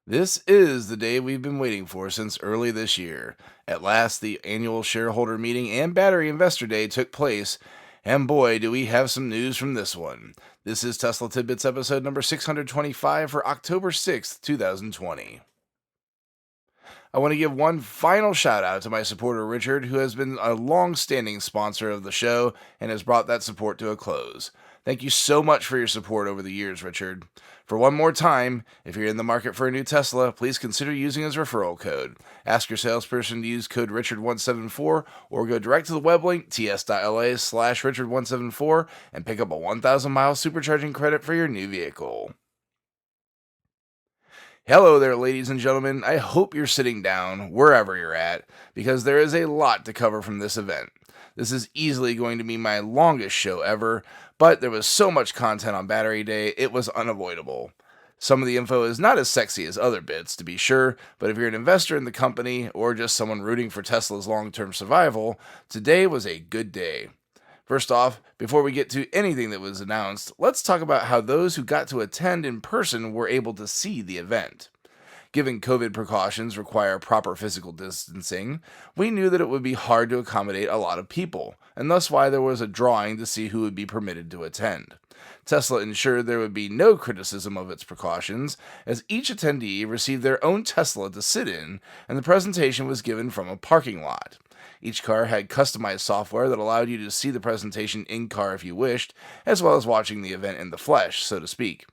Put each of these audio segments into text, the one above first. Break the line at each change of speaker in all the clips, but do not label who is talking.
This is the day we've been waiting for since early this year. At last, the annual shareholder meeting and Battery Investor Day took place, and boy, do we have some news from this one. This is Tesla Tidbits episode number 625 for October 6th, 2020. I want to give one final shout out to my supporter Richard, who has been a long standing sponsor of the show and has brought that support to a close. Thank you so much for your support over the years, Richard. For one more time, if you're in the market for a new Tesla, please consider using his referral code. Ask your salesperson to use code Richard174 or go direct to the web link ts.la/Richard174 and pick up a 1,000 mile supercharging credit for your new vehicle. Hello there, ladies and gentlemen. I hope you're sitting down wherever you're at because there is a lot to cover from this event. This is easily going to be my longest show ever, but there was so much content on Battery Day, it was unavoidable. Some of the info is not as sexy as other bits, to be sure, but if you're an investor in the company or just someone rooting for Tesla's long term survival, today was a good day. First off, before we get to anything that was announced, let's talk about how those who got to attend in person were able to see the event. Given COVID precautions require proper physical distancing, we knew that it would be hard to accommodate a lot of people, and thus why there was a drawing to see who would be permitted to attend. Tesla ensured there would be no criticism of its precautions, as each attendee received their own Tesla to sit in, and the presentation was given from a parking lot. Each car had customized software that allowed you to see the presentation in car if you wished, as well as watching the event in the flesh, so to speak.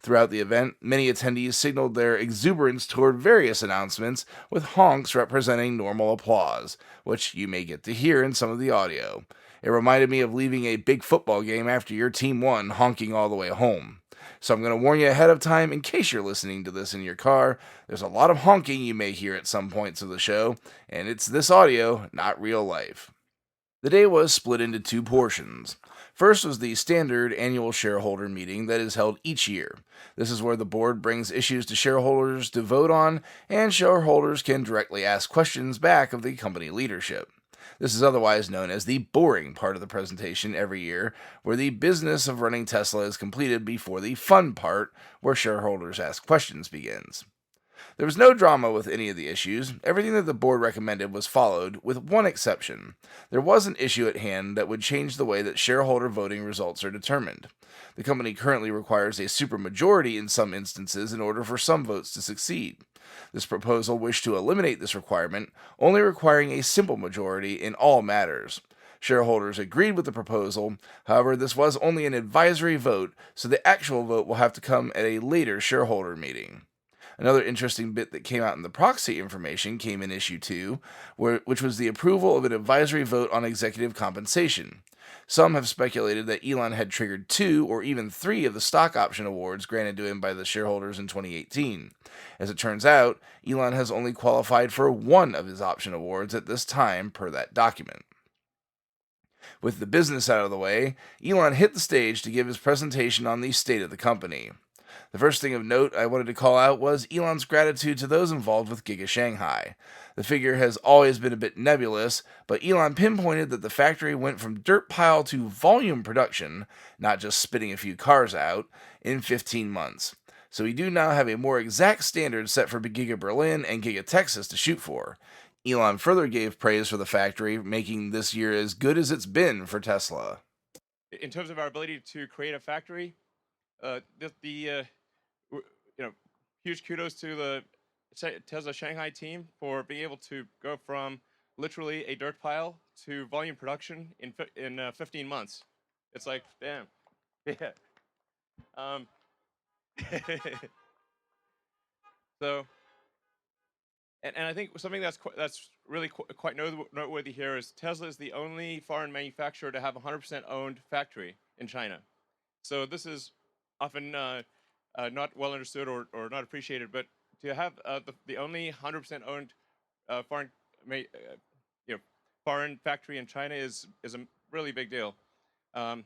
Throughout the event, many attendees signaled their exuberance toward various announcements, with honks representing normal applause, which you may get to hear in some of the audio. It reminded me of leaving a big football game after your team won, honking all the way home. So I'm going to warn you ahead of time in case you're listening to this in your car. There's a lot of honking you may hear at some points of the show, and it's this audio, not real life. The day was split into two portions. First was the standard annual shareholder meeting that is held each year. This is where the board brings issues to shareholders to vote on, and shareholders can directly ask questions back of the company leadership. This is otherwise known as the boring part of the presentation every year, where the business of running Tesla is completed before the fun part, where shareholders ask questions, begins. There was no drama with any of the issues. Everything that the board recommended was followed, with one exception. There was an issue at hand that would change the way that shareholder voting results are determined. The company currently requires a supermajority in some instances in order for some votes to succeed. This proposal wished to eliminate this requirement, only requiring a simple majority in all matters. Shareholders agreed with the proposal, however, this was only an advisory vote, so the actual vote will have to come at a later shareholder meeting. Another interesting bit that came out in the proxy information came in issue 2, which was the approval of an advisory vote on executive compensation. Some have speculated that Elon had triggered 2 or even 3 of the stock option awards granted to him by the shareholders in 2018. As it turns out, Elon has only qualified for 1 of his option awards at this time, per that document. With the business out of the way, Elon hit the stage to give his presentation on the state of the company. The first thing of note I wanted to call out was Elon's gratitude to those involved with Giga Shanghai. The figure has always been a bit nebulous, but Elon pinpointed that the factory went from dirt pile to volume production, not just spitting a few cars out, in 15 months. So we do now have a more exact standard set for Giga Berlin and Giga Texas to shoot for. Elon further gave praise for the factory, making this year as good as it's been for Tesla.
In terms of our ability to create a factory, huge kudos to the Tesla Shanghai team for being able to go from literally a dirt pile to volume production in 15 months. It's like, damn. Yeah. So, and I think something that's really quite noteworthy here is Tesla is the only foreign manufacturer to have a 100% owned factory in China. So this is often not well understood or not appreciated, but to have the only 100% owned foreign foreign factory in China is a really big deal, and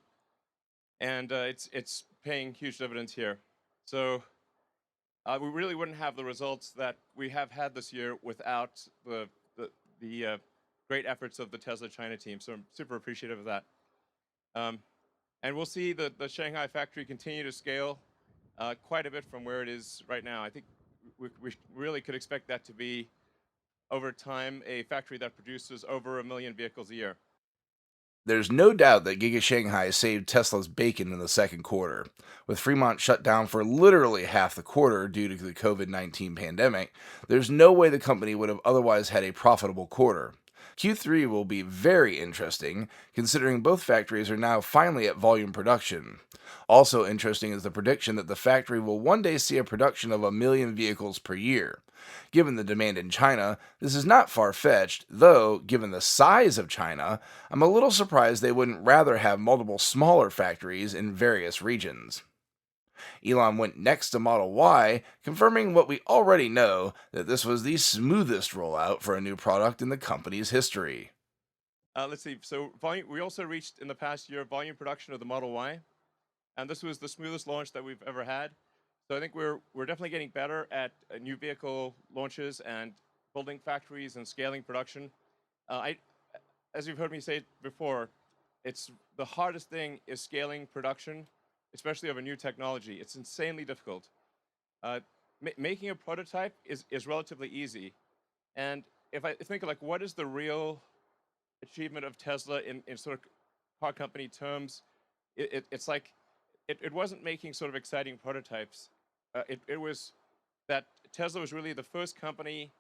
it's paying huge dividends here. So we really wouldn't have the results that we have had this year without the great efforts of the Tesla China team. So I'm super appreciative of that. And we'll see the Shanghai factory continue to scale quite a bit from where it is right now. I think we really could expect that to be, over time, a factory that produces over 1 million vehicles a year.
There's no doubt that Giga Shanghai saved Tesla's bacon in the second quarter. With Fremont shut down for literally half the quarter due to the COVID-19 pandemic, there's no way the company would have otherwise had a profitable quarter. Q3 will be very interesting, considering both factories are now finally at volume production. Also interesting is the prediction that the factory will one day see a production of 1 million vehicles per year. Given the demand in China, this is not far fetched, though, given the size of China, I'm a little surprised they wouldn't rather have multiple smaller factories in various regions. Elon went next to Model Y, confirming what we already know, that this was the smoothest rollout for a new product in the company's history.
Let's see. So we also reached in the past year volume production of the Model Y, and this was the smoothest launch that we've ever had. So I think we're definitely getting better at new vehicle launches and building factories and scaling production. As you've heard me say before, it's the hardest thing is scaling production, especially of a new technology. It's insanely difficult. Making a prototype is relatively easy, and if I think of like what is the real achievement of Tesla in sort of car company terms, it's like it wasn't making sort of exciting prototypes. It was that Tesla was really the first company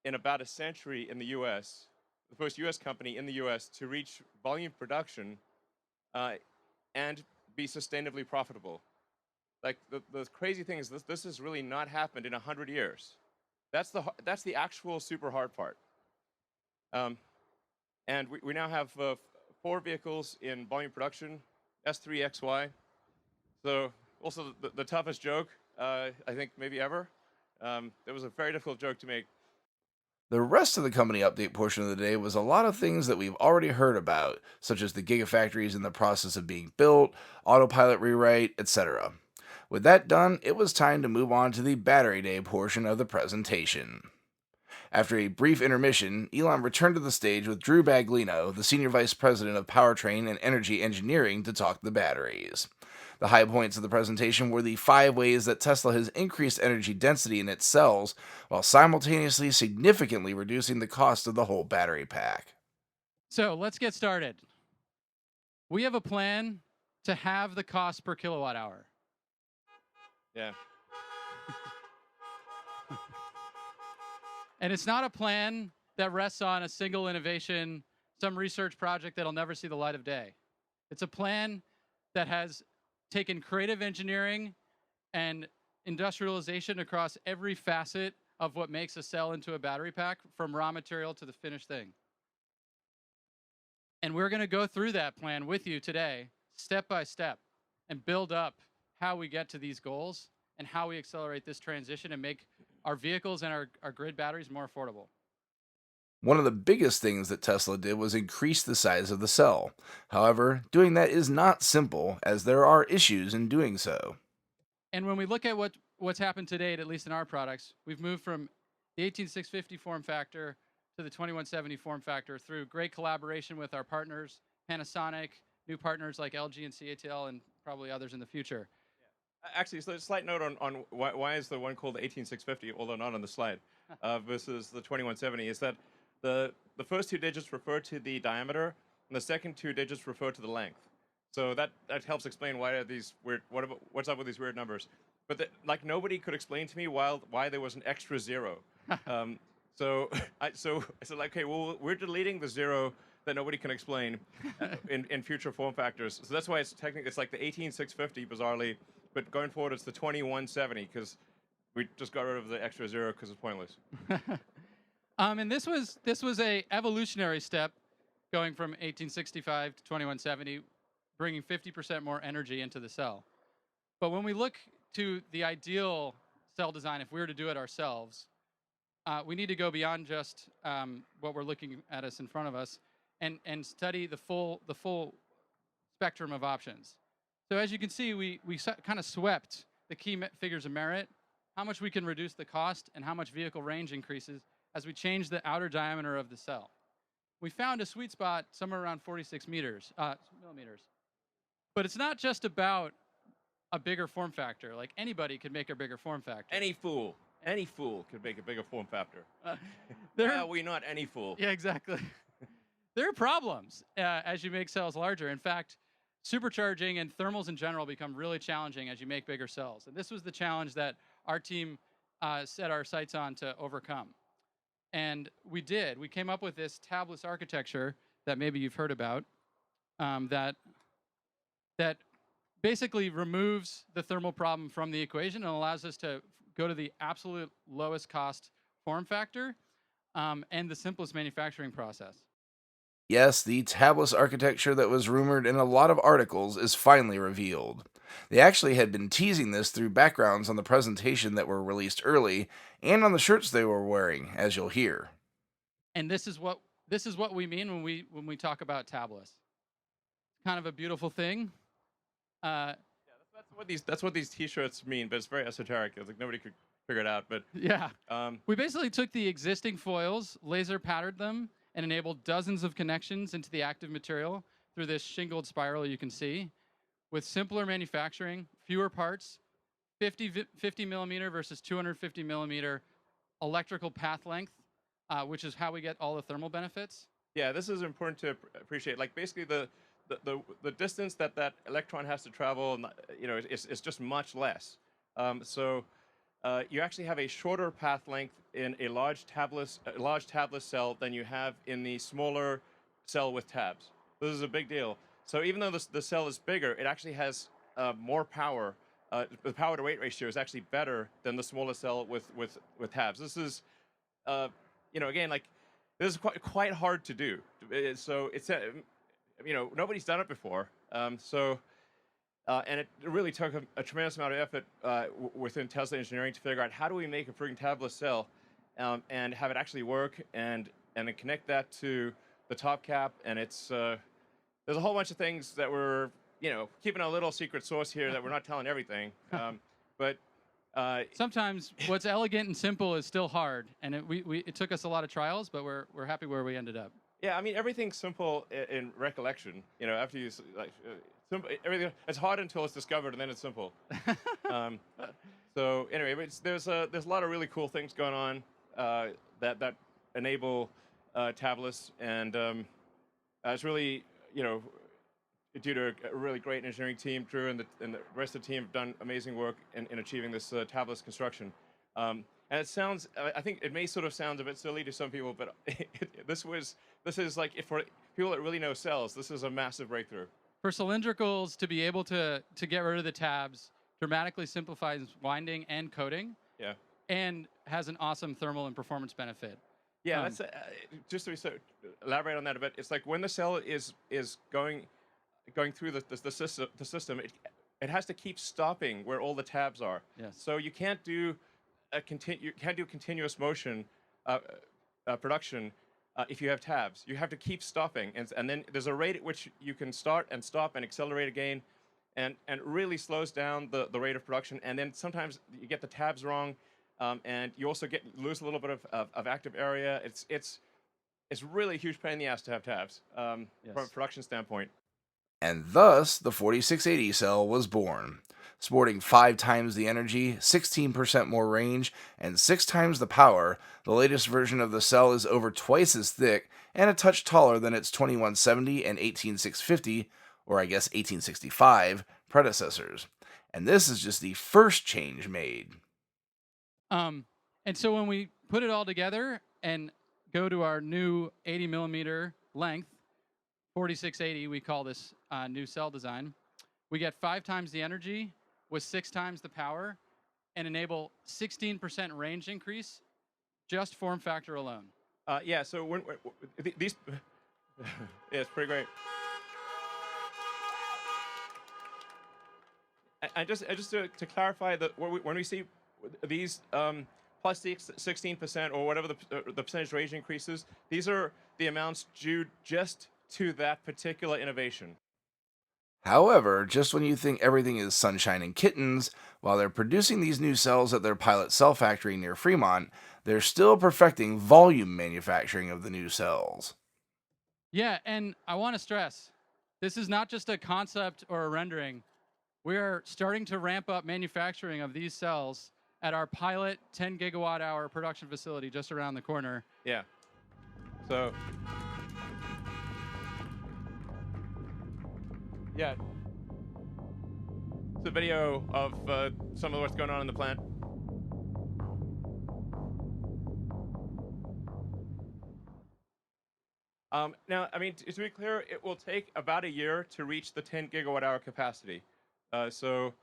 in about a century in the U.S., the first U.S. company in the U.S. to reach volume production and be sustainably profitable. Like the crazy thing is this has really not happened in 100 years. That's the actual super hard part. And we now have 4 vehicles in volume production, S3 XY. So also the toughest joke, I think maybe ever. It was a very difficult joke to make.
The rest of the company update portion of the day was a lot of things that we've already heard about, such as the gigafactories in the process of being built, autopilot rewrite, etc. With that done, it was time to move on to the Battery Day portion of the presentation. After a brief intermission, Elon returned to the stage with Drew Baglino, the Senior Vice President of Powertrain and Energy Engineering, to talk the batteries. The high points of the presentation were the 5 ways that Tesla has increased energy density in its cells, while simultaneously significantly reducing the cost of the whole battery pack.
So let's get started. We have a plan to halve the cost per kilowatt hour.
Yeah.
And it's not a plan that rests on a single innovation, some research project that'll never see the light of day. It's a plan that has taken creative engineering and industrialization across every facet of what makes a cell into a battery pack, from raw material to the finished thing. And we're going to go through that plan with you today, step by step, and build up how we get to these goals and how we accelerate this transition and make our vehicles and our grid batteries more affordable.
One of the biggest things that Tesla did was increase the size of the cell. However, doing that is not simple, as there are issues in doing so.
And when we look at what's happened to date, at least in our products, we've moved from the 18650 form factor to the 2170 form factor through great collaboration with our partners, Panasonic, new partners like LG and CATL, and probably others in the future.
Actually, so a slight note on why is the one called the 18650, although not on the slide, versus the 2170, is that the first 2 digits refer to the diameter, and the second 2 digits refer to the length. So that helps explain why are these weird. What's up with these weird numbers? But like nobody could explain to me why there was an extra 0. So I said like, okay, well we're deleting the 0 that nobody can explain in future form factors. So that's why it's technically it's like the 18650 bizarrely. But going forward, it's the 2170 because we just got rid of the extra 0 because it's pointless.
And this was a evolutionary step, going from 1865 to 2170, bringing 50% more energy into the cell. But when we look to the ideal cell design, if we were to do it ourselves, we need to go beyond just what we're looking at us in front of us, and study the full spectrum of options. So as you can see, we kind of swept the key figures of merit, how much we can reduce the cost, and how much vehicle range increases as we change the outer diameter of the cell. We found a sweet spot somewhere around 46 millimeters. But it's not just about a bigger form factor. Like anybody could make a bigger form factor.
Any fool. Any fool could make a bigger form factor.
There,
Why are we not any fool?
yeah, exactly. There are problems as you make cells larger. In fact, supercharging and thermals in general become really challenging as you make bigger cells. And this was the challenge that our team set our sights on to overcome. And we did. We came up with this tabless architecture that maybe you've heard about, that basically removes the thermal problem from the equation and allows us to go to the absolute lowest cost form factor and the simplest manufacturing process.
Yes, the tabless architecture that was rumored in a lot of articles is finally revealed. They actually had been teasing this through backgrounds on the presentation that were released early and on the shirts they were wearing, as you'll hear.
And this is what we mean when we talk about tabless. Kind of a beautiful thing.
That's what these T-shirts mean, but it's very esoteric. It's like nobody could figure it out. But
Yeah. We basically took the existing foils, laser patterned them, and enabled dozens of connections into the active material through this shingled spiral you can see. With simpler manufacturing, fewer parts, 50 millimeter versus 250 millimeter electrical path length, which is how we get all the thermal benefits.
yeah, this is important to appreciate. Like basically the distance that that electron has to travel, is just much less. So you actually have a shorter path length in a large tabless cell than you have in the smaller cell with tabs. This is a big deal. So even though the cell is bigger, it actually has more power. The power to weight ratio is actually better than the smaller cell with tabs. This is, again, like this is quite hard to do. So it's nobody's done it before. And it really took a tremendous amount of effort within Tesla engineering to figure out how do we make a freaking tabless cell and have it actually work and then connect that to the top cap. And it's there's a whole bunch of things that we're keeping a little secret sauce here that we're not telling everything. But
Sometimes what's elegant and simple is still hard, and it took us a lot of trials, but we're happy where we ended up.
yeah, I mean everything's simple in recollection. After you simple, everything it's hard until it's discovered, and then it's simple. So anyway, but there's a lot of really cool things going on that enable tabless, and it's really due to a really great engineering team. Drew and the rest of the team have done amazing work in achieving this tabless construction. And it sounds, I think it may sort of sound a bit silly to some people, but this is like, for people that really know cells, this is a massive breakthrough.
For cylindricals to be able to get rid of the tabs dramatically simplifies winding and coating.
Yeah.
And has an awesome thermal and performance benefit.
Yeah, that's just to elaborate on that a bit. It's like when the cell is going through the system, it has to keep stopping where all the tabs are.
Yes.
So you can't do continuous motion production if you have tabs. You have to keep stopping, and then there's a rate at which you can start and stop and accelerate again, and it really slows down the rate of production. And then sometimes you get the tabs wrong, and you also lose a little bit of active area. It's really a huge pain in the ass to have tabs from a production standpoint.
And thus, the 4680 cell was born. Sporting 5 times the energy, 16% more range, and 6 times the power, the latest version of the cell is over twice as thick and a touch taller than its 2170 and 18650, or I guess 1865, predecessors. And this is just the first change made.
And so when we put it all together and go to our new 80 millimeter length, 4680, we call this new cell design, we get 5 times the energy with 6 times the power and enable 16% range increase just form factor alone.
Yeah, so when these, yeah, it's pretty great. And just to clarify, when we see these plus 16% or whatever the percentage range increases, these are the amounts due just to that particular innovation.
However, just when you think everything is sunshine and kittens, while they're producing these new cells at their pilot cell factory near Fremont, they're still perfecting volume manufacturing of the new cells.
Yeah, and I want to stress, this is not just a concept or a rendering. We are starting to ramp up manufacturing of these cells at our pilot 10 gigawatt hour production facility just around the corner.
Yeah. So, yeah. It's a video of some of what's going on in the plant. Now, I mean, to be clear, it will take about a year to reach the 10 gigawatt hour capacity. So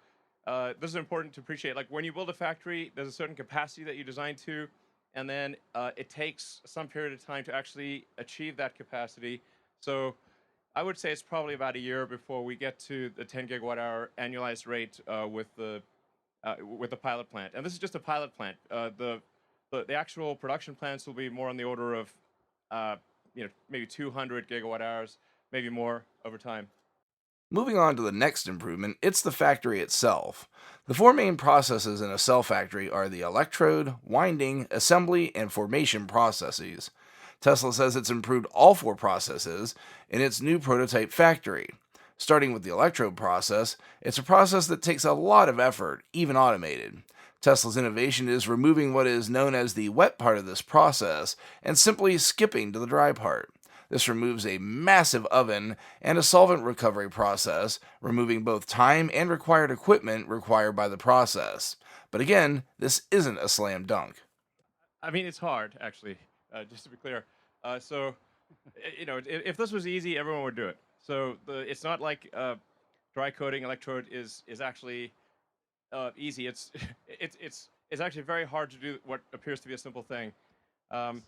this is important to appreciate. Like when you build a factory, there's a certain capacity that you design to, and then it takes some period of time to actually achieve that capacity. So I would say it's probably about a year before we get to the 10 gigawatt hour annualized rate with the pilot plant. And this is just a pilot plant. The actual production plants will be more on the order of maybe 200 gigawatt hours, maybe more over time.
Moving on to the next improvement, it's the factory itself. The four main processes in a cell factory are the electrode, winding, assembly, and formation processes. Tesla says it's improved all four processes in its new prototype factory. Starting with the electrode process, it's a process that takes a lot of effort, even automated. Tesla's innovation is removing what is known as the wet part of this process and simply skipping to the dry part. This removes a massive oven and a solvent recovery process, removing both time and required equipment required by the process. But again, this isn't a slam dunk.
I mean, it's hard, actually, just to be clear. If this was easy, everyone would do it. So it's not like dry coating electrode is actually easy. It's actually very hard to do what appears to be a simple thing. And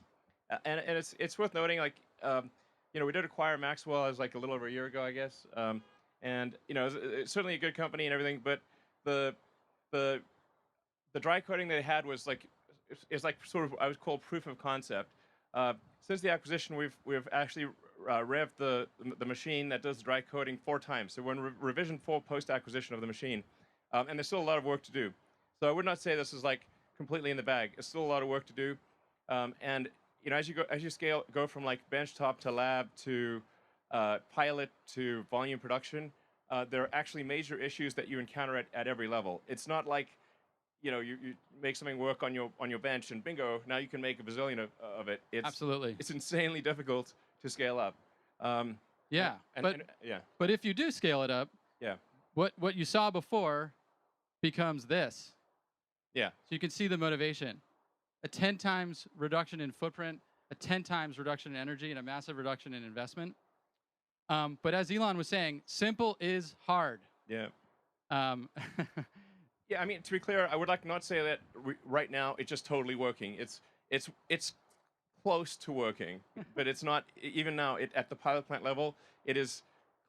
it's worth noting, like, we did acquire Maxwell as like a little over a year ago, I guess. And it's certainly a good company and everything, but the dry coating they had was like is like sort of I would call proof of concept. Since the acquisition, we've actually revved the machine that does dry coating 4 times. So we're in revision 4 post acquisition of the machine, and there's still a lot of work to do. So I would not say this is like completely in the bag. It's still a lot of work to do, and as you go from like benchtop to lab to pilot to volume production, there are actually major issues that you encounter at every level. It's not like you make something work on your bench and bingo, now you can make a bazillion of it.
Absolutely.
It's insanely difficult to scale up.
Yeah,
yeah,
but if you do scale it up,
yeah,
what you saw before becomes this.
yeah.
So you can see the motivation. A 10 times reduction in footprint, a 10 times reduction in energy, and a massive reduction in investment. But as Elon was saying, simple is hard.
Yeah.
Yeah,
I mean, to be clear, I would like not say that right now it's just totally working. It's close to working, but it's not even now. At the pilot plant level, it is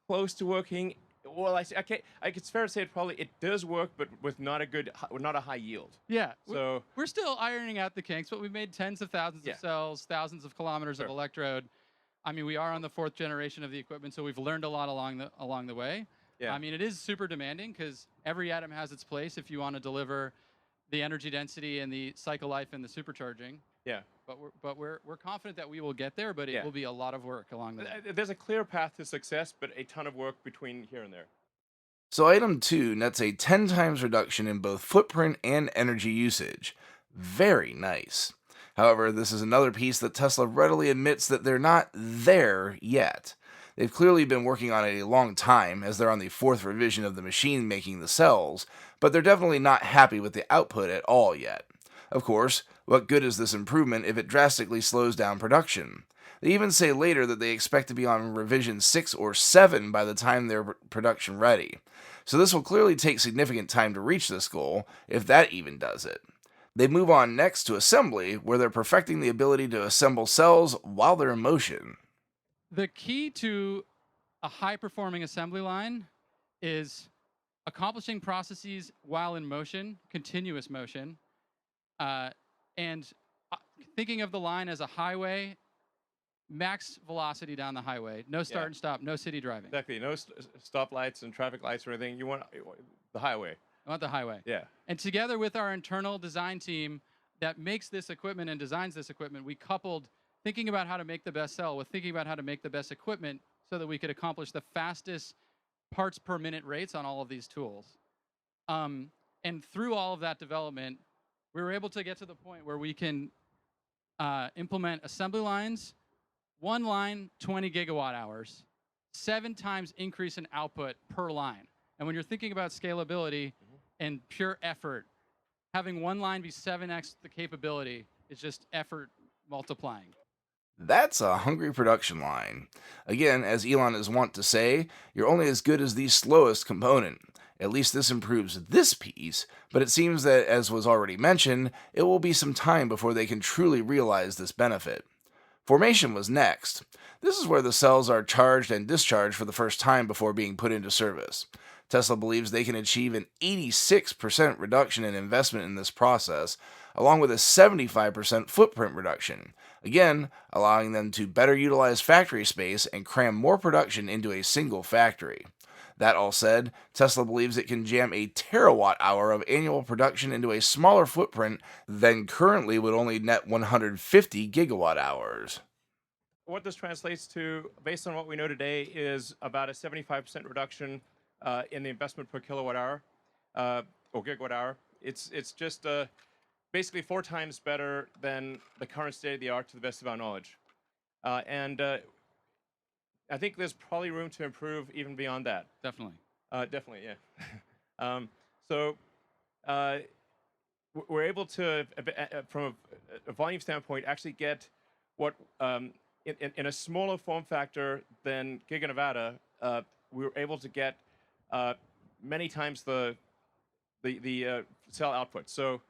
close to working. Well, it's fair to say it does work, but with not a high yield.
So we're still ironing out the kinks, but we made tens of thousands of cells, thousands of kilometers of electrode. I mean, we are on the 4th generation of the equipment, so we've learned a lot along the way.
Yeah.
I mean, it is super demanding because every atom has its place if you want to deliver the energy density and the cycle life and the supercharging.
Yeah.
But we're confident that we will get there, but it will be a lot of work along the way.
There's a clear path to success, but a ton of work between here and there.
So item 2 nets a 10 times reduction in both footprint and energy usage. Very nice. However, this is another piece that Tesla readily admits that they're not there yet. They've clearly been working on it a long time, as they're on the 4th revision of the machine making the cells, but they're definitely not happy with the output at all yet. Of course, what good is this improvement if it drastically slows down production? They even say later that they expect to be on revision 6 or 7 by the time they're production ready. So this will clearly take significant time to reach this goal, if that even does it. They move on next to assembly, where they're perfecting the ability to assemble cells while they're in motion.
The key to a high-performing assembly line is accomplishing processes while in motion, continuous motion, and thinking of the line as a highway, max velocity down the highway, no start and stop, no city driving.
Exactly, no stoplights and traffic lights or anything. You want the highway.
I want the highway.
Yeah.
And together with our internal design team that makes this equipment and designs this equipment, we coupled thinking about how to make the best cell with thinking about how to make the best equipment so that we could accomplish the fastest parts per minute rates on all of these tools. And through all of that development, we were able to get to the point where we can implement assembly lines, one line, 20 gigawatt hours, 7 times increase in output per line. And when you're thinking about scalability and pure effort, having one line be 7x the capability is just effort multiplying.
That's a hungry production line. Again, as Elon is wont to say, you're only as good as the slowest component. At least this improves this piece, but it seems that, as was already mentioned, it will be some time before they can truly realize this benefit. Formation was next. This is where the cells are charged and discharged for the first time before being put into service. Tesla believes they can achieve an 86% reduction in investment in this process, along with a 75% footprint reduction, again, allowing them to better utilize factory space and cram more production into a single factory. That all said, Tesla believes it can jam a terawatt hour of annual production into a smaller footprint than currently would only net 150 gigawatt hours.
What this translates to, based on what we know today, is about a 75% reduction in the investment per kilowatt hour or gigawatt hour. It's just basically 4 times better than the current state of the art to the best of our knowledge. And I think there's probably room to improve even beyond that.
Definitely.
Definitely, yeah. So we're able to, from a volume standpoint, actually get what in a smaller form factor than Giga Nevada, we were able to get many times the cell output. So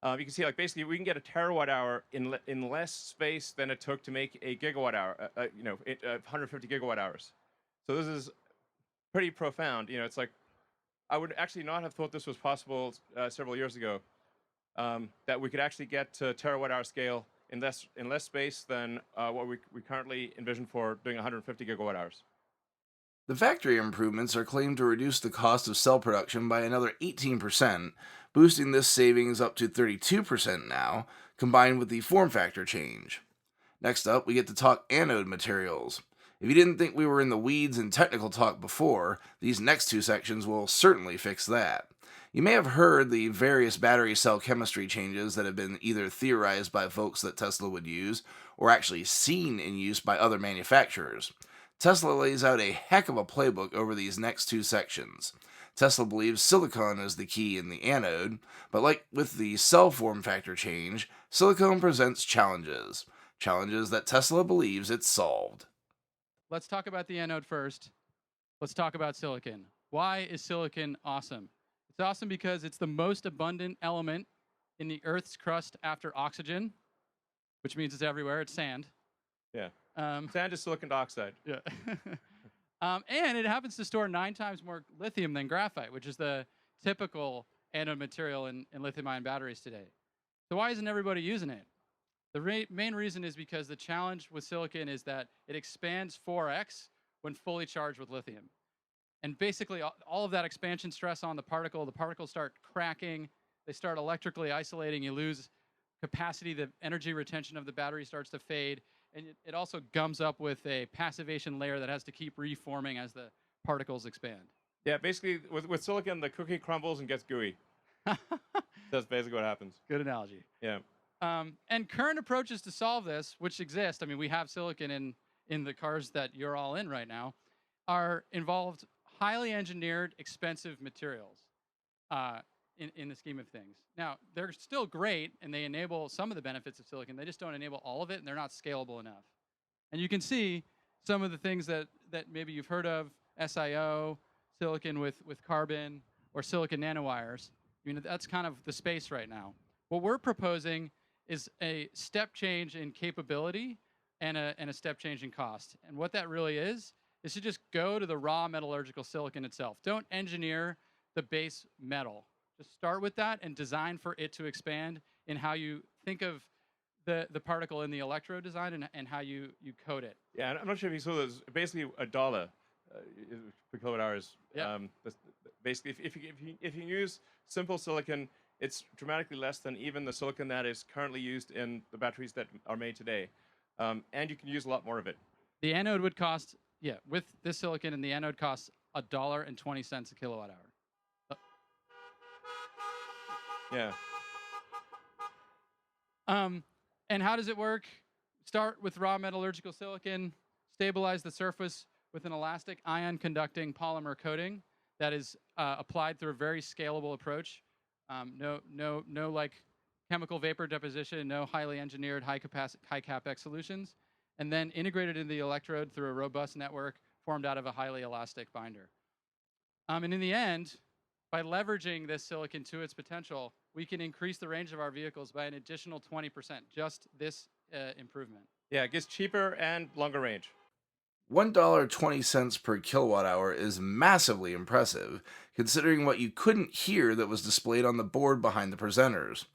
you can see, like, basically, we can get a terawatt hour in less space than it took to make a gigawatt hour. 150 gigawatt hours. So this is pretty profound. It's like I would actually not have thought this was possible several years ago. That we could actually get to terawatt hour scale in less space than what we currently envision for doing 150 gigawatt hours.
The factory improvements are claimed to reduce the cost of cell production by another 18%, boosting this savings up to 32% now, combined with the form factor change. Next up, we get to talk anode materials. If you didn't think we were in the weeds and technical talk before, these next 2 sections will certainly fix that. You may have heard the various battery cell chemistry changes that have been either theorized by folks that Tesla would use, or actually seen in use by other manufacturers. Tesla lays out a heck of a playbook over these next 2 sections. Tesla believes silicon is the key in the anode, but like with the cell form factor change, silicon presents challenges. Challenges that Tesla believes it's solved.
Let's talk about the anode first. Let's talk about silicon. Why is silicon awesome? It's awesome because it's the most abundant element in the Earth's crust after oxygen, which means it's everywhere. It's sand.
Yeah. Sand is silicon dioxide.
Yeah. And it happens to store 9 times more lithium than graphite, which is the typical anode material in lithium-ion batteries today. So why isn't everybody using it? The main reason is because the challenge with silicon is that it expands 4x when fully charged with lithium. And basically, all of that expansion stress on the particles start cracking, they start electrically isolating, you lose capacity, the energy retention of the battery starts to fade, and it also gums up with a passivation layer that has to keep reforming as the particles expand.
Yeah, basically, with silicon, the cookie crumbles and gets gooey. That's basically what happens.
Good analogy.
Yeah.
And current approaches to solve this, which exist, I mean, we have silicon in the cars that you're all in right now, are involved highly engineered, expensive materials in the scheme of things. Now, they're still great, and they enable some of the benefits of silicon. They just don't enable all of it, and they're not scalable enough. And you can see some of the things that maybe you've heard of, SiO, silicon with carbon, or silicon nanowires. I mean, that's kind of the space right now. What we're proposing is a step change in capability and a step change in cost. And what that really is to just go to the raw metallurgical silicon itself. Don't engineer the base metal. Just start with that and design for it to expand in how you think of the particle in the electrode design and how you code it.
Yeah, and I'm not sure if you saw this. Basically, $1 per kilowatt hours.
Yeah.
Basically, if you use simple silicon, it's dramatically less than even the silicon that is currently used in the batteries that are made today. And you can use a lot more of it.
The anode would cost, with this silicon, and the anode costs $1.20 a kilowatt hour.
Yeah.
And how does it work? Start with raw metallurgical silicon, stabilize the surface with an elastic ion conducting polymer coating that is applied through a very scalable approach. No like chemical vapor deposition, no highly engineered high capex solutions, and then integrated into the electrode through a robust network formed out of a highly elastic binder. And in the end, by leveraging this silicon to its potential, we can increase the range of our vehicles by an additional 20%, just this improvement.
Yeah, it gets cheaper and longer range.
$1.20 per kilowatt hour is massively impressive, considering what you couldn't hear that was displayed on the board behind the presenters.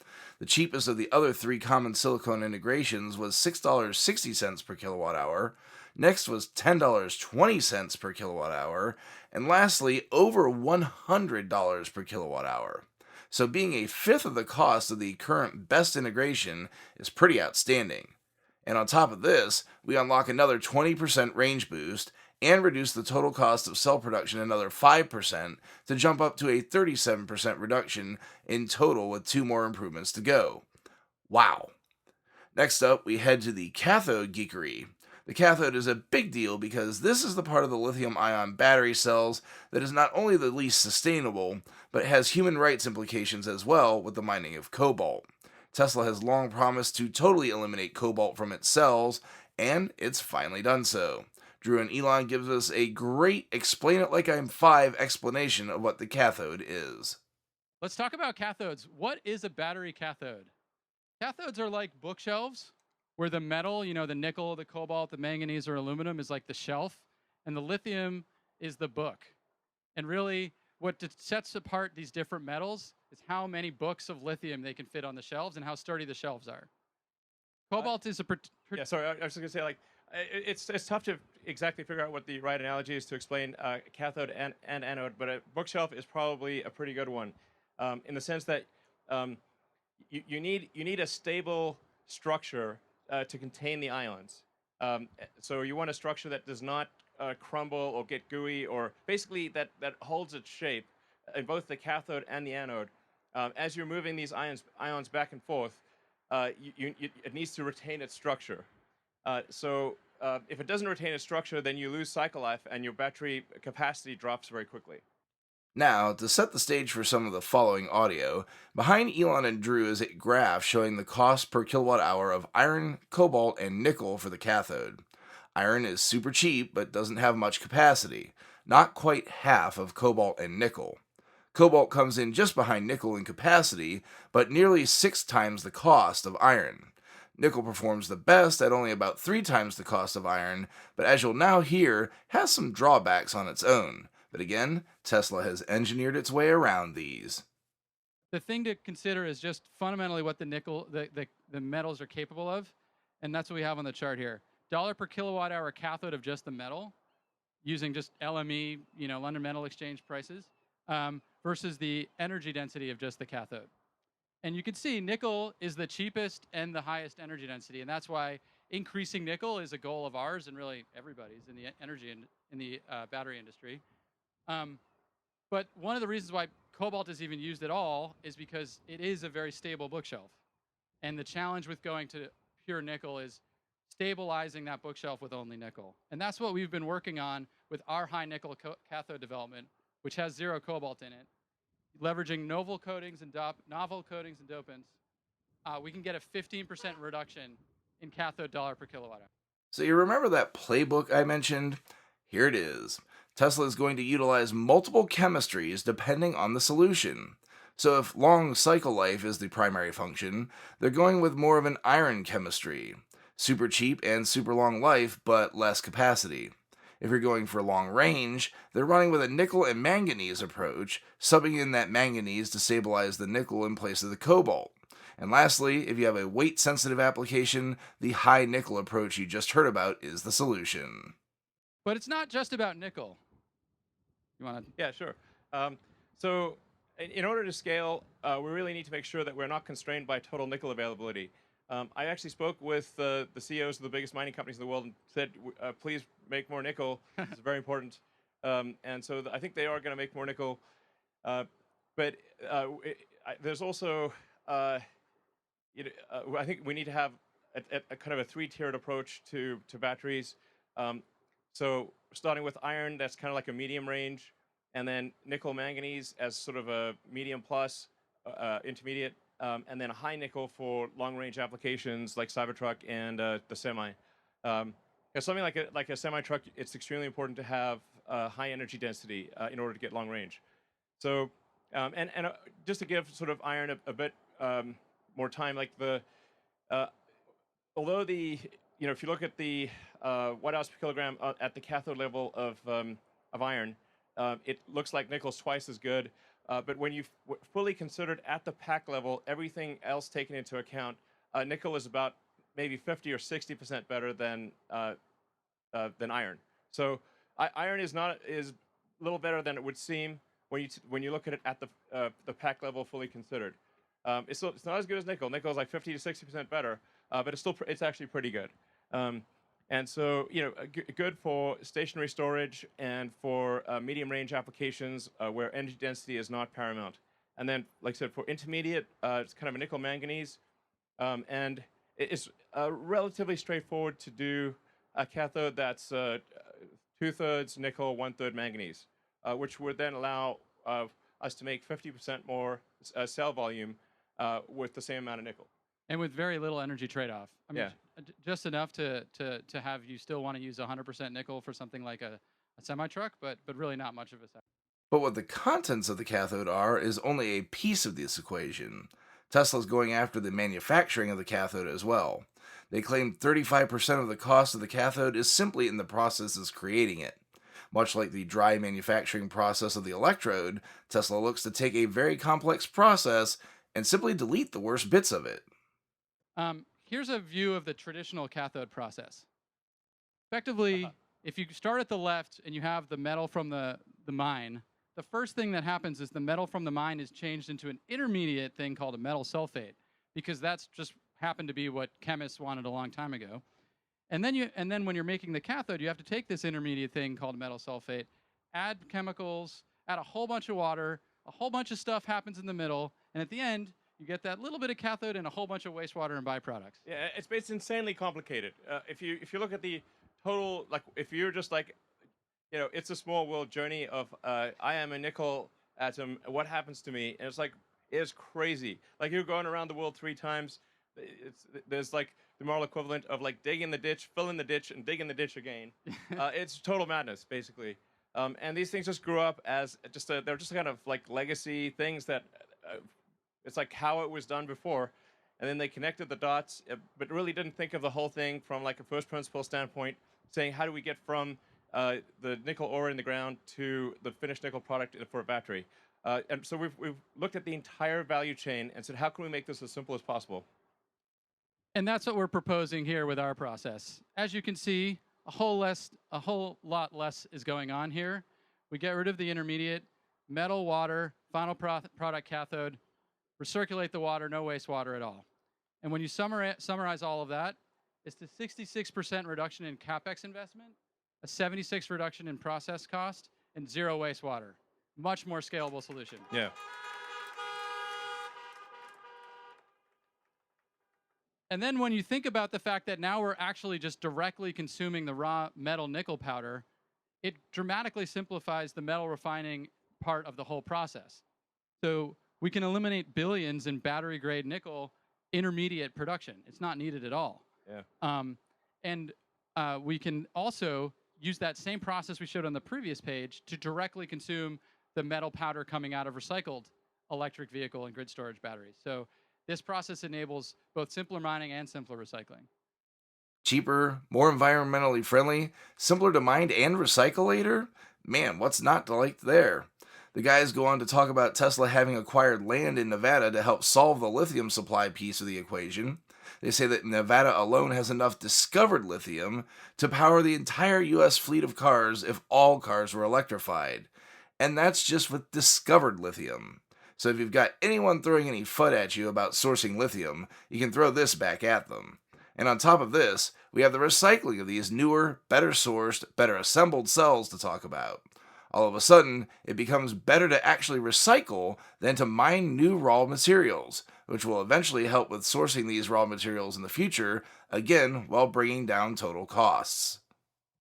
The cheapest of the other three common silicone integrations was $6.60 per kilowatt hour. Next was $10.20 per kilowatt hour. And lastly, over $100 per kilowatt hour. So being a fifth of the cost of the current best integration is pretty outstanding. And on top of this, we unlock another 20% range boost and reduce the total cost of cell production another 5% to jump up to a 37% reduction in total with 2 more improvements to go. Wow. Next up, we head to the cathode geekery. The cathode is a big deal because this is the part of the lithium-ion battery cells that is not only the least sustainable, but has human rights implications as well with the mining of cobalt. Tesla has long promised to totally eliminate cobalt from its cells, and it's finally done so. Drew and Elon gives us a great explain it like I'm 5 explanation of what the cathode is.
Let's talk about cathodes. What is a battery cathode? Cathodes are like bookshelves where the metal, the nickel, the cobalt, the manganese, or aluminum is like the shelf, and the lithium is the book. And really, what sets apart these different metals is how many books of lithium they can fit on the shelves and how sturdy the shelves are. Cobalt is a...
Yeah, sorry, I was going to say, like, it's tough to exactly figure out what the right analogy is to explain cathode and anode, but a bookshelf is probably a pretty good one, in the sense that you need a stable structure to contain the ions. So you want a structure that does not crumble or get gooey, or basically that holds its shape in both the cathode and the anode. As you're moving these ions back and forth, it needs to retain its structure. So if it doesn't retain its structure, then you lose cycle life and your battery capacity drops very quickly.
Now, to set the stage for some of the following audio, behind Elon and Drew is a graph showing the cost per kilowatt hour of iron, cobalt, and nickel for the cathode. Iron is super cheap but doesn't have much capacity, not quite half of cobalt and nickel. Cobalt comes in just behind nickel in capacity, but nearly 6 times the cost of iron. Nickel performs the best at only about 3 times the cost of iron, but as you'll now hear, has some drawbacks on its own. But again, Tesla has engineered its way around these.
The thing to consider is just fundamentally what the nickel, the metals are capable of, and that's what we have on the chart here. Dollar per kilowatt hour cathode of just the metal, using just LME, London Metal Exchange prices, versus the energy density of just the cathode. And you can see nickel is the cheapest and the highest energy density, and that's why increasing nickel is a goal of ours and really everybody's in the energy in the battery industry. But one of the reasons why cobalt is even used at all is because it is a very stable bookshelf. And the challenge with going to pure nickel is stabilizing that bookshelf with only nickel. And that's what we've been working on with our high nickel cathode development, which has 0 cobalt in it. Leveraging novel coatings and dopants, we can get a 15% reduction in cathode dollar per kilowatt hour.
So you remember that playbook I mentioned? Here it is. Tesla is going to utilize multiple chemistries depending on the solution. So if long cycle life is the primary function, they're going with more of an iron chemistry. Super cheap and super long life, but less capacity. If you're going for long range, they're running with a nickel and manganese approach, subbing in that manganese to stabilize the nickel in place of the cobalt. And lastly, if you have a weight-sensitive application, the high nickel approach you just heard about is the solution.
But it's not just about nickel. You want to?
Yeah, sure. So in order to scale, we really need to make sure that we're not constrained by total nickel availability. I actually spoke with the CEOs of the biggest mining companies in the world and said, please make more nickel. It's very important. And so I think they are going to make more nickel. But there's also I think we need to have a kind of a three-tiered approach to batteries. Um, so starting with iron, that's kind of like a medium range, and then nickel manganese as sort of a medium plus, intermediate, and then a high nickel for long range applications like Cybertruck and the semi. 'Cause something like a semi truck, it's extremely important to have high energy density in order to get long range. So, and just to give sort of iron a bit more time, like uh, although if you look at the watt-hours per kilogram at the cathode level of iron, it looks like nickel's twice as good. But when you fully considered at the pack level, everything else taken into account, nickel is about maybe 50 or 60% better than iron. So iron is a little better than it would seem when you look at it at the pack level fully considered. It's not as good as nickel. Nickel is like 50 to 60% better, but it's actually pretty good. Um, and so good for stationary storage and for medium range applications where energy density is not paramount. And then, like I said, for intermediate, it's kind of a nickel manganese, and it's relatively straightforward to do a cathode that's 2/3 nickel, 1/3 manganese, which would then allow us to make 50% more cell volume with the same amount of nickel.
And with very little energy trade-off. I mean,
Yeah.
just enough to have you still want to use 100% nickel for something like a semi-truck, but really not much of a
But what the contents of the cathode are is only a piece of this equation. Tesla's going after the manufacturing of the cathode as well. They claim 35% of the cost of the cathode is simply in the processes creating it. Much like the dry manufacturing process of the electrode, Tesla looks to take a very complex process and simply delete the worst bits of it.
Here's a view of the traditional cathode process. Effectively, if you start at the left and you have the metal from the mine, the first thing that happens is the metal from the mine is changed into an intermediate thing called a metal sulfate, because that's just happened to be what chemists wanted a long time ago. And then when you're making the cathode, you have to take this intermediate thing called metal sulfate, add chemicals, add a whole bunch of water, a whole bunch of stuff happens in the middle, and at the end, you get that little bit of cathode and a whole bunch of wastewater and byproducts.
Yeah, it's insanely complicated. If you look at the total, like if you're just like, it's a small world journey of I am a nickel atom. What happens to me? And it's crazy. Like you're going around the world 3 times. There's like the moral equivalent of like digging the ditch, filling the ditch, and digging the ditch again. It's total madness, basically. And these things just grew up as they're just kind of like legacy things that it's like how it was done before. And then they connected the dots, but really didn't think of the whole thing from like a first principle standpoint, saying how do we get from the nickel ore in the ground to the finished nickel product for a battery. And so we've looked at the entire value chain and said, how can we make this as simple as possible?
And that's what we're proposing here with our process. As you can see, a whole lot less is going on here. We get rid of the intermediate, metal, water, final product cathode, recirculate the water, no wastewater at all. And when you summarize all of that, it's a 66% reduction in CapEx investment, a 76% reduction in process cost, and zero wastewater. Much more scalable solution.
Yeah.
And then when you think about the fact that now we're actually just directly consuming the raw metal nickel powder, it dramatically simplifies the metal refining part of the whole process. So we can eliminate billions in battery-grade nickel intermediate production. It's not needed at all.
Yeah.
And we can also use that same process we showed on the previous page to directly consume the metal powder coming out of recycled electric vehicle and grid storage batteries. So this process enables both simpler mining and simpler recycling.
Cheaper, more environmentally friendly, simpler to mine and recycle later? Man, what's not to like there? The guys go on to talk about Tesla having acquired land in Nevada to help solve the lithium supply piece of the equation. They say that Nevada alone has enough discovered lithium to power the entire US fleet of cars if all cars were electrified. And that's just with discovered lithium. So if you've got anyone throwing any FUD at you about sourcing lithium, you can throw this back at them. And on top of this, we have the recycling of these newer, better sourced, better assembled cells to talk about. All of a sudden, it becomes better to actually recycle than to mine new raw materials, which will eventually help with sourcing these raw materials in the future, again, while bringing down total costs.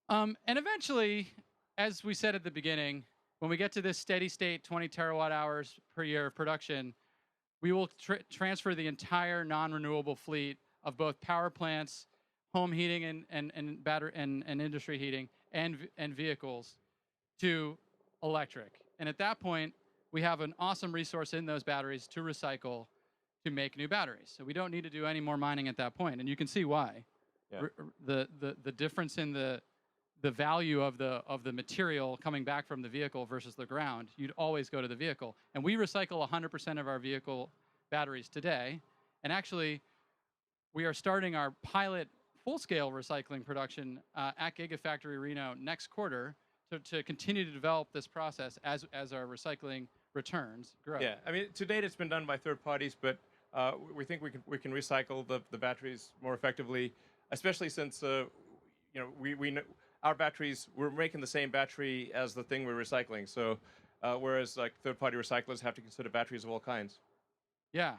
And eventually, as we said at the beginning, when we get to this steady state 20 terawatt hours per year of production, we will transfer the entire non-renewable fleet of both power plants, home heating and battery and industry heating and vehicles to electric. And at that point, we have an awesome resource in those batteries to recycle to make new batteries. So we don't need to do any more mining at that point. And you can see why.
Yeah.
The difference in the value of the material coming back from the vehicle versus the ground, you'd always go to the vehicle. And we recycle 100% of our vehicle batteries today. And actually, we are starting our pilot full-scale recycling production at Gigafactory Reno next quarter to continue to develop this process as our recycling returns grow.
Yeah, I mean, to date it's been done by third parties, but we think we can recycle the batteries more effectively, especially since we know our batteries, we're making the same battery as the thing we're recycling. So whereas like third-party recyclers have to consider batteries of all kinds.
Yeah,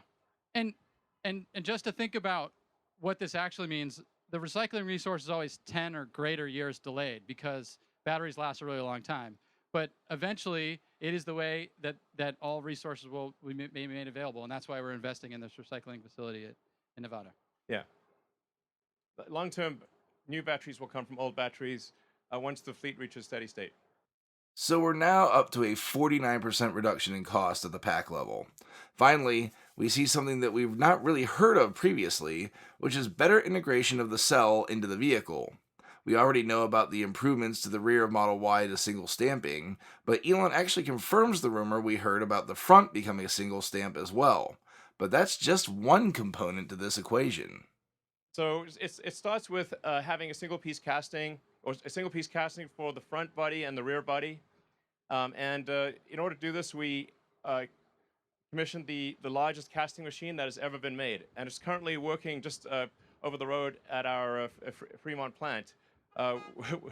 and just to think about what this actually means, the recycling resource is always 10 or greater years delayed because batteries last a really long time. But eventually, it is the way that all resources will be made available, and that's why we're investing in this recycling facility in Nevada.
Yeah. Long-term, new batteries will come from old batteries once the fleet reaches steady state.
So we're now up to a 49% reduction in cost at the pack level. Finally, we see something that we've not really heard of previously, which is better integration of the cell into the vehicle. We already know about the improvements to the rear of Model Y to single stamping, but Elon actually confirms the rumor we heard about the front becoming a single stamp as well. But that's just one component to this equation.
So it starts with having a single piece casting, or a single piece casting for the front body and the rear body. And in order to do this, we commissioned the largest casting machine that has ever been made. And it's currently working just over the road at our Fremont plant.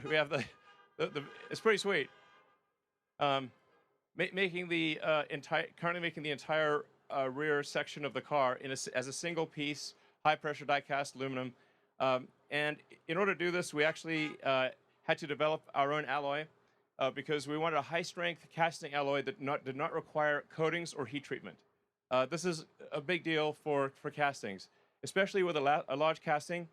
We have it's pretty sweet. Making the currently making the entire rear section of the car as a single piece, high pressure die cast aluminum. And in order to do this, we actually had to develop our own alloy because we wanted a high strength casting alloy that did not require coatings or heat treatment. This is a big deal for castings, especially with a large casting.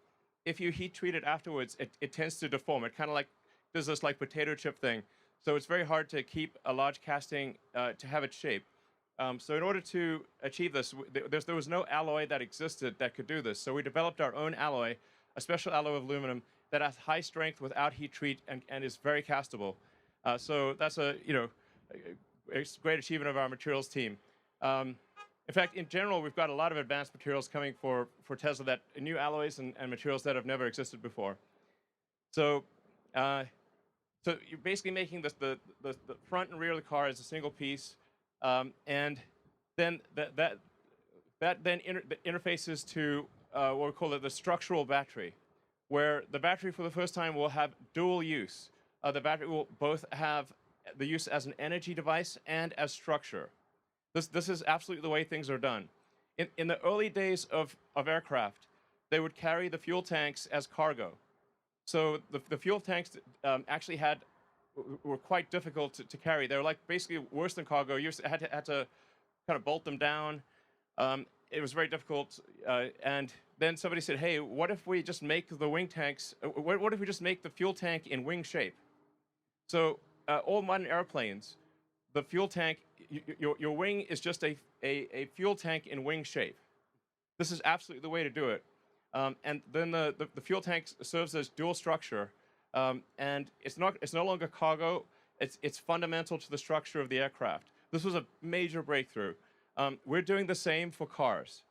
If you heat treat it afterwards, it tends to deform. It kind of like does this like potato chip thing. So it's very hard to keep a large casting to have its shape. So in order to achieve this, there was no alloy that existed that could do this. So we developed our own alloy, a special alloy of aluminum that has high strength without heat treat and is very castable. So that's a great achievement of our materials team. In fact, in general, we've got a lot of advanced materials coming for Tesla, that new alloys and materials that have never existed before. So you're basically making the front and rear of the car as a single piece, and then that then interfaces to what we call the structural battery, where the battery for the first time will have dual use. The battery will both have the use as an energy device and as structure. This is absolutely the way things are done. In the early days of aircraft, they would carry the fuel tanks as cargo. So the fuel tanks actually were quite difficult to carry. They were like basically worse than cargo. You had to kind of bolt them down. It was very difficult. And then somebody said, "Hey, what if we just make the wing tanks? What if we just make the fuel tank in wing shape?" So all modern airplanes, the fuel tank, your wing is just a fuel tank in wing shape. This is absolutely the way to do it. And then the fuel tank serves as dual structure, and it's no longer cargo. It's fundamental to the structure of the aircraft. This was a major breakthrough. We're doing the same for cars.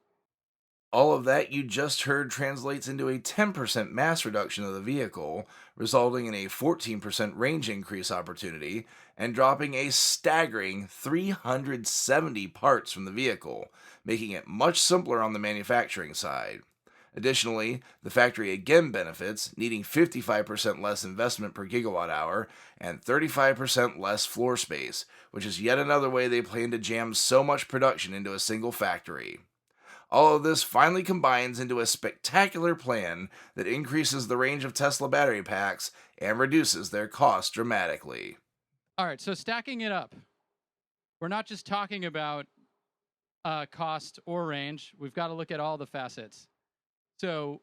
All of that you just heard translates into a 10% mass reduction of the vehicle, resulting in a 14% range increase opportunity, and dropping a staggering 370 parts from the vehicle, making it much simpler on the manufacturing side. Additionally, the factory again benefits, needing 55% less investment per gigawatt hour and 35% less floor space, which is yet another way they plan to jam so much production into a single factory. All of this finally combines into a spectacular plan that increases the range of Tesla battery packs and reduces their cost dramatically.
All right, so stacking it up, we're not just talking about cost or range. We've got to look at all the facets. So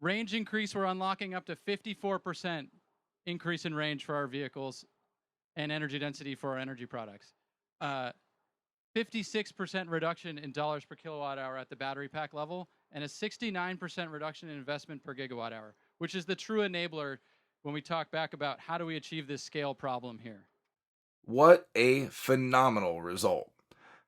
range increase, we're unlocking up to 54% increase in range for our vehicles and energy density for our energy products. 56% reduction in dollars per kilowatt hour at the battery pack level, and a 69% reduction in investment per gigawatt hour, which is the true enabler when we talk back about how do we achieve this scale problem here.
What a phenomenal result.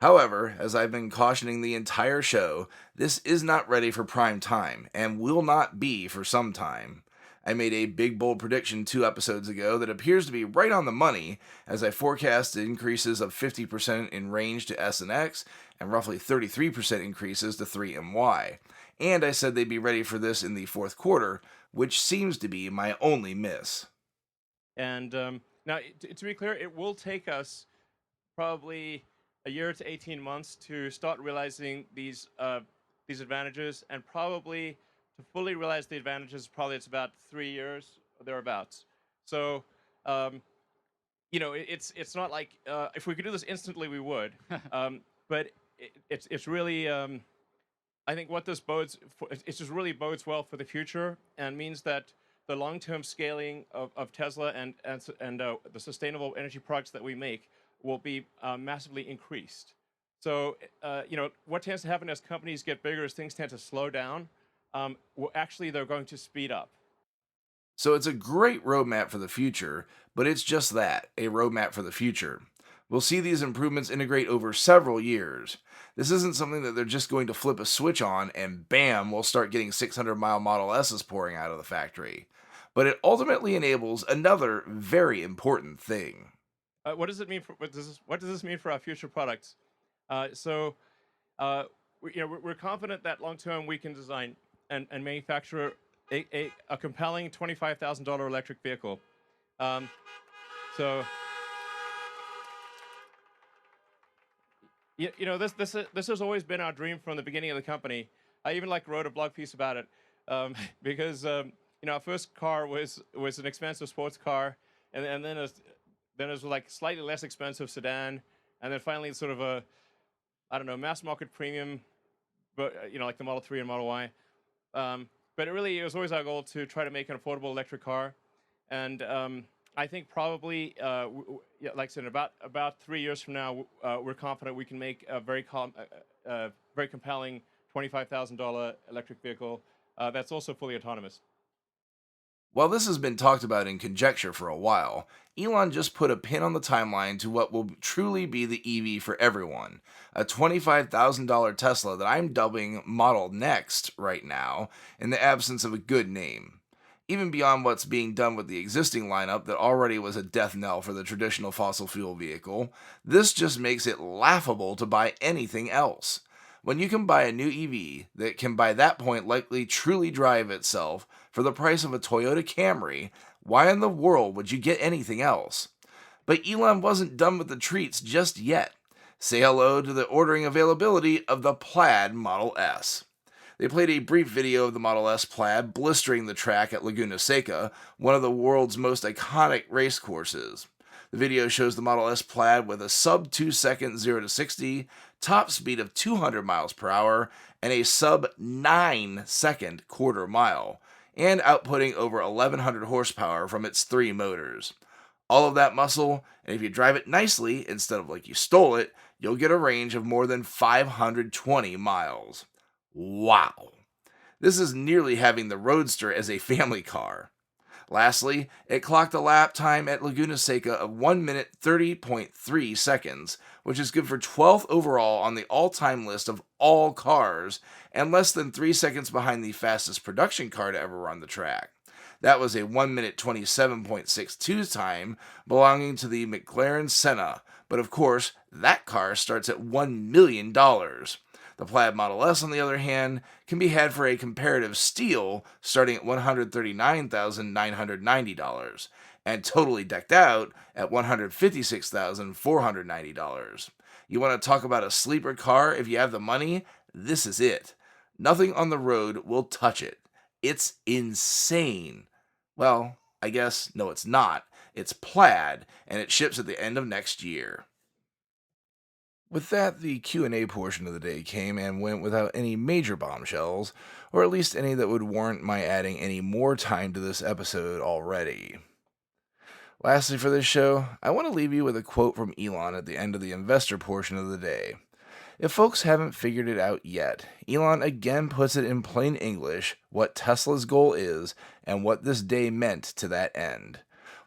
However, as I've been cautioning the entire show, this is not ready for prime time and will not be for some time. I made a big bold prediction 2 episodes ago that appears to be right on the money as I forecast increases of 50% in range to S and X and roughly 33% increases to 3 and Y. And I said they'd be ready for this in the fourth quarter, which seems to be my only miss.
And now, to be clear, it will take us probably a year to 18 months to start realizing these advantages, and probably to fully realize the advantages, probably it's about 3 years or thereabouts. So, it's not like if we could do this instantly, we would. But it's really I think what this bodes for, it just really bodes well for the future, and means that the long-term scaling of Tesla and the sustainable energy products that we make will be massively increased. So, what tends to happen as companies get bigger is things tend to slow down. Actually, they're going to speed up.
So it's a great roadmap for the future, but it's just that, a roadmap for the future. We'll see these improvements integrate over several years. This isn't something that they're just going to flip a switch on and bam, we'll start getting 600-mile Model S's pouring out of the factory. But it ultimately enables another very important thing.
What does it mean for what does this mean for our future products? So, we're confident that long term we can design and manufacture a compelling $25,000 electric vehicle. So, this has always been our dream from the beginning of the company. I even wrote a blog piece about it, because our first car was an expensive sports car, and then it was slightly less expensive sedan, and then finally sort of a, I don't know, mass market premium, but like the Model 3 and Model Y. But it was always our goal to try to make an affordable electric car, and I think probably, like I said, about 3 years from now, we're confident we can make a very compelling $25,000 electric vehicle that's also fully autonomous.
While this has been talked about in conjecture for a while, Elon just put a pin on the timeline to what will truly be the EV for everyone, a $25,000 Tesla that I'm dubbing Model Next right now, in the absence of a good name. Even beyond what's being done with the existing lineup that already was a death knell for the traditional fossil fuel vehicle, this just makes it laughable to buy anything else. When you can buy a new EV that can by that point likely truly drive itself for the price of a Toyota Camry, why in the world would you get anything else? But Elon wasn't done with the treats just yet. Say hello to the ordering availability of the Plaid Model S. They played a brief video of the Model S Plaid blistering the track at Laguna Seca, one of the world's most iconic race courses. The video shows the Model S Plaid with a sub 2 second 0 to 60, top speed of 200 miles per hour, and a sub 9 second quarter mile, and outputting over 1100 horsepower from its 3 motors. All of that muscle, and if you drive it nicely instead of like you stole it, you'll get a range of more than 520 miles. Wow. This is nearly having the Roadster as a family car. Lastly, it clocked a lap time at Laguna Seca of 1 minute 30.3 seconds, which is good for 12th overall on the all-time list of all cars, and less than 3 seconds behind the fastest production car to ever run the track. That was a 1 minute 27.62 time belonging to the McLaren Senna, but of course, that car starts at $1 million. The Plaid Model S, on the other hand, can be had for a comparative steal starting at $139,990 and totally decked out at $156,490. You want to talk about a sleeper car if you have the money? This is it. Nothing on the road will touch it. It's insane. Well, I guess, no, it's not. It's plaid, and it ships at the end of next year. With that, the Q&A portion of the day came and went without any major bombshells, or at least any that would warrant my adding any more time to this episode already. Lastly, for this show, I want to leave you with a quote from Elon at the end of the investor portion of the day. If folks haven't figured it out yet, Elon again puts it in plain English what Tesla's goal is and what this day meant to that end.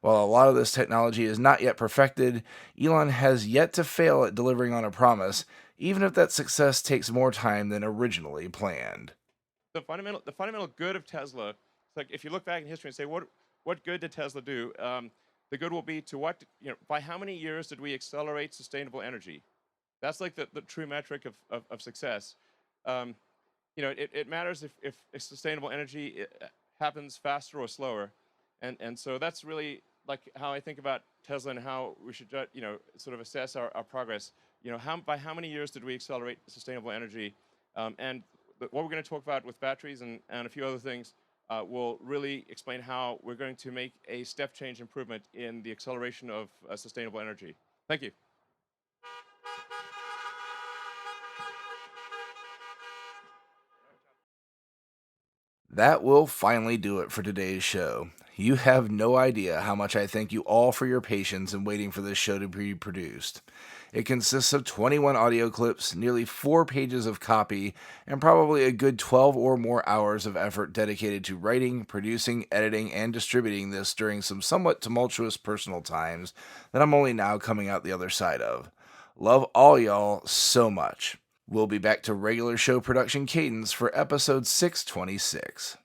While a lot of this technology is not yet perfected, Elon has yet to fail at delivering on a promise, even if that success takes more time than originally planned.
The fundamental good of Tesla, it's like if you look back in history and say, what good did Tesla do? The good will be to by how many years did we accelerate sustainable energy? That's like the true metric of success. It matters if sustainable energy happens faster or slower. And so that's really like how I think about Tesla and how we should sort of assess our progress. By how many years did we accelerate sustainable energy? And what we're going to talk about with batteries and a few other things will really explain how we're going to make a step change improvement in the acceleration of sustainable energy. Thank you.
That will finally do it for today's show. You have no idea how much I thank you all for your patience in waiting for this show to be produced. It consists of 21 audio clips, nearly 4 pages of copy, and probably a good 12 or more hours of effort dedicated to writing, producing, editing, and distributing this during some somewhat tumultuous personal times that I'm only now coming out the other side of. Love all y'all so much. We'll be back to regular show production cadence for episode 626.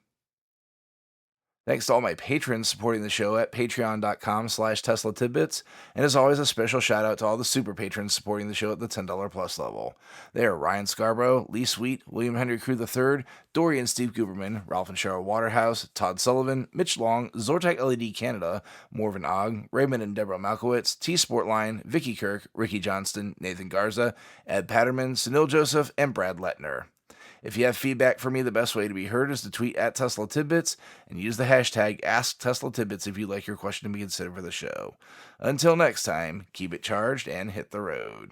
Thanks to all my patrons supporting the show at patreon.com/Tesla Tidbits, and as always, a special shout out to all the super patrons supporting the show at the $10 plus level. They are Ryan Scarborough, Lee Sweet, William Henry Crew III, Dory and Steve Guberman, Ralph and Cheryl Waterhouse, Todd Sullivan, Mitch Long, Zortek LED Canada, Morven Ogg, Raymond and Deborah Malkowitz, T Sportline, Vicky Kirk, Ricky Johnston, Nathan Garza, Ed Patterman, Sunil Joseph, and Brad Lettner. If you have feedback for me, the best way to be heard is to tweet at Tesla Tidbits and use the hashtag AskTeslaTidbits if you'd like your question to be considered for the show. Until next time, keep it charged and hit the road.